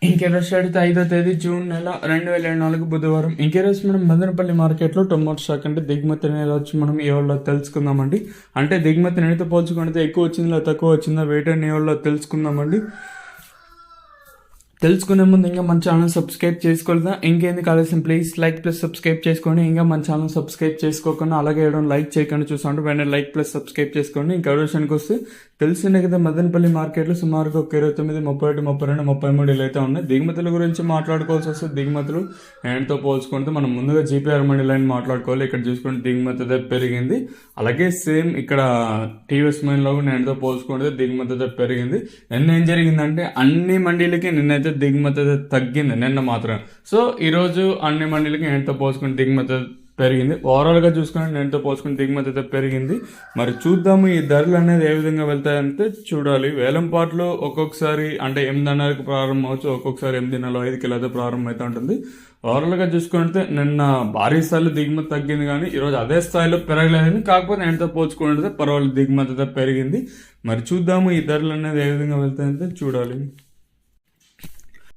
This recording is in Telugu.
ఇంకెరోజు 5వ తేదీ జూన్ నెల 2024 బుధవారం. ఇంకెరోజు మనం మదనపల్లి మార్కెట్లో టొమాటో స్టాక్ అంటే దిగుమతి నెల వచ్చి మనం ఏ వాళ్ళ తెలుసుకుందామండి. అంటే దిగుమతి నెలతో పోల్చుకుంటే ఎక్కువ వచ్చిందా తక్కువ వచ్చిందా వెయిట్ అని ఏ వాళ్ళ తెలుసుకుందామండి. తెలుసుకునే ముందు ఇంకా మన ఛానల్ సబ్స్క్రైబ్ చేసుకోలేదా? ఇంకేంది కావాల్సిన ప్లీజ్ లైక్ ప్లస్ సబ్స్క్రైబ్ చేసుకోండి. ఇంకా మన ఛానల్ సబ్స్క్రైబ్ చేసుకోకుండా అలాగే వేయడం లైక్ చేయకుండా చూస్తుంటే వెంటనే లైక్ ప్లస్ సబ్స్క్రైబ్ చేసుకోండి. ఇంకా విషయానికి వస్తే తెలిసిందే కదా, మదనపల్లి మార్కెట్లో సుమారుగా ఒక 29, 31, 32, 33 అయితే ఉన్నాయి. దిగుమతుల గురించి మాట్లాడుకోవాల్సి వస్తే దిగుమతులు ఎండ్తో పోల్చుకుంటే మనం ముందుగా జీపీఆర్ మండి లైన్ మాట్లాడుకోవాలి. ఇక్కడ చూసుకుంటే దిగుమతి అయితే పెరిగింది. అలాగే సేమ్ ఇక్కడ టీవీఎస్ మైన్లో కూడా ఎండ్తో పోల్చుకుంటే దిగుమతి అయితే పెరిగింది. నిన్న ఏం జరిగిందంటే అన్ని మండీలకి నిన్నైతే దిగుమతి తగ్గింది నిన్న మాత్రం. సో ఈరోజు అన్ని మండీలకి ఎంతో పోల్చుకుని దిగుమతి పెరిగింది. ఓవరాల్గా చూసుకుని ఎంతో పోల్చుకుని దిగుమతి అయితే పెరిగింది. మరి చూద్దాము ఈ ధరలు అనేది ఏ విధంగా వెళ్తాయంటే చూడాలి. వేలంపాట్లు ఒక్కొక్కసారి అంటే 8:30కి ప్రారంభం అవచ్చు, ఒక్కొక్కసారి 8:45కి అయితే ప్రారంభం అయితే ఉంటుంది. ఓవరాల్గా చూసుకుంటే నిన్న భారీ స్థాయిలో దిగుమతి తగ్గింది, కానీ ఈరోజు అదే స్థాయిలో పెరగలేదని. కాకపోతే ఎంతో పోల్చుకుంటే పర్వాలేదు దిగుమతి అయితే పెరిగింది. మరి చూద్దాము ఈ ధరలు అనేది ఏ విధంగా వెళ్తాయంటే చూడాలి.